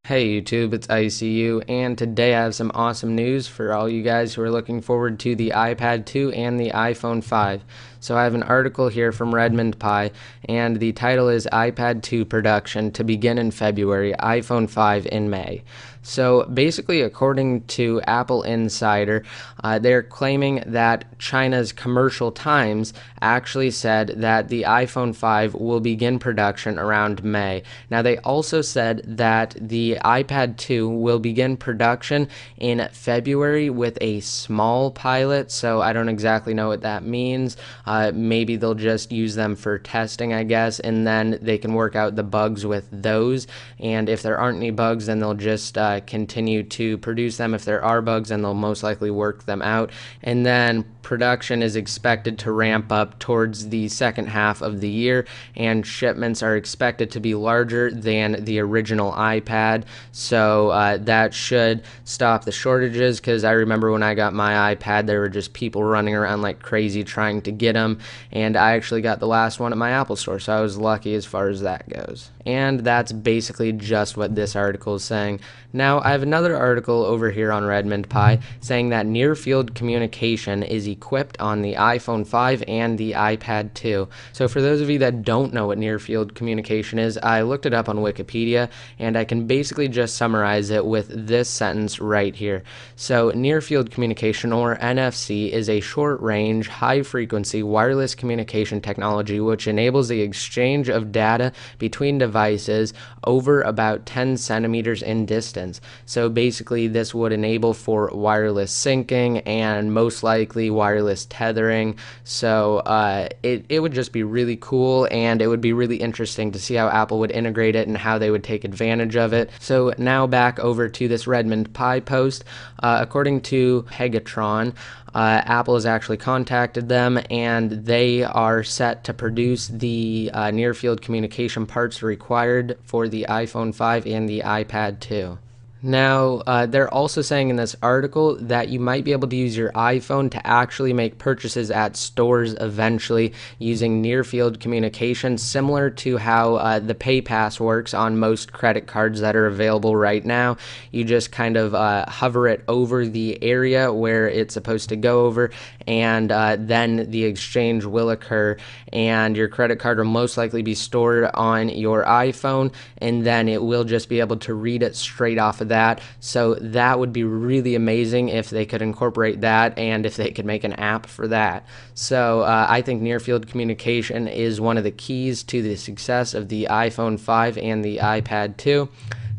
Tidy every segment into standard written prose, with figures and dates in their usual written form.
Hey YouTube, it's ICU, and today I have some awesome news for all you guys who are looking forward to the iPad 2 and the iPhone 5. So I have an article here from Redmond Pi, and the title is iPad 2 production to begin in February, iPhone 5 in May. So basically, according to Apple Insider, they're claiming that China's Commercial Times actually said that the iPhone 5 will begin production around May. Now, they also said that the iPad 2 will begin production in February with a small pilot, so I don't exactly know what that means. Maybe they'll just use them for testing, I guess, and then they can work out the bugs with those. And if there aren't any bugs, then they'll just continue to produce them. If there are bugs, then they'll most likely work them out. And then production is expected to ramp up towards the second half of the year, and shipments are expected to be larger than the original iPad. So that should stop the shortages, because I remember when I got my iPad, there were just people running around like crazy trying to get them, and I actually got the last one at my Apple store, so I was lucky as far as that goes. And that's basically just what this article is saying. Now, I have another article over here on Redmond Pi saying that near-field communication is equipped on the iPhone 5 and the iPad 2. So for those of you that don't know what near-field communication is, I looked it up on Wikipedia, and I can basically just summarize it with this sentence right here. So near-field communication, or NFC, is a short-range, high-frequency wireless communication technology which enables the exchange of data between devices over about 10 centimeters in distance. So basically this would enable for wireless syncing and most likely wireless tethering. So it would just be really cool, and it would be really interesting to see how Apple would integrate it and how they would take advantage of it. So now back over to this Redmond Pi post. According to Pegatron, Apple has actually contacted them, and they are set to produce the near-field communication parts required for the iPhone 5 and the iPad 2. Now, they're also saying in this article that you might be able to use your iPhone to actually make purchases at stores eventually using near-field communication, similar to how the PayPass works on most credit cards that are available right now. You just kind of hover it over the area where it's supposed to go over, and then the exchange will occur, and your credit card will most likely be stored on your iPhone, and then it will just be able to read it straight off of that. So that would be really amazing if they could incorporate that, and if they could make an app for that. So I think near-field communication is one of the keys to the success of the iPhone 5 and the iPad 2.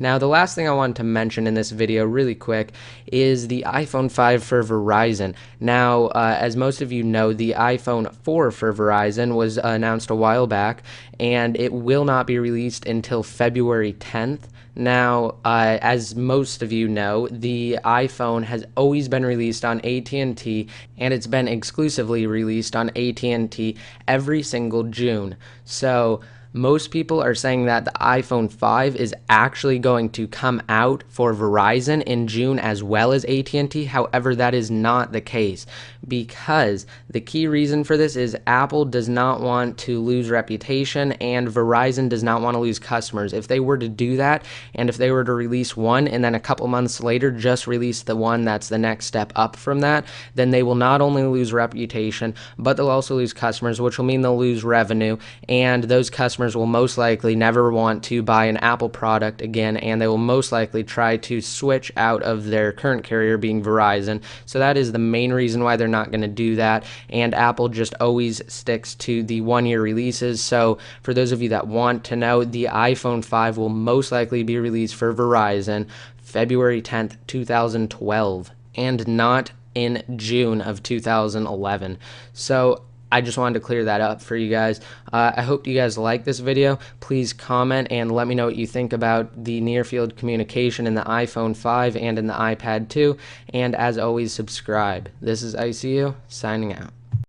Now, the last thing I wanted to mention in this video really quick is the iPhone 5 for Verizon. Now, as most of you know, the iPhone 4 for Verizon was announced a while back, and it will not be released until February 10th. Now, as most of you know, the iPhone has always been released on AT&T, and it's been exclusively released on AT&T every single June. So most people are saying that the iPhone 5 is actually going to come out for Verizon in June as well as AT&T. However, that is not the case, because the key reason for this is Apple does not want to lose reputation, and Verizon does not want to lose customers. If they were to do that, and if they were to release one and then a couple months later just release the one that's the next step up from that, then they will not only lose reputation, but they'll also lose customers, which will mean they'll lose revenue, and those customers will most likely never want to buy an Apple product again, and they will most likely try to switch out of their current carrier, being Verizon. So that is the main reason why they're not going to do that, and Apple just always sticks to the one-year releases. So for those of you that want to know, the iPhone 5 will most likely be released for Verizon February 10th, 2012, and not in June of 2011. So I just wanted to clear that up for you guys. I hope you guys like this video. Please comment and let me know what you think about the near-field communication in the iPhone 5 and in the iPad 2. And as always, subscribe. This is ICU, signing out.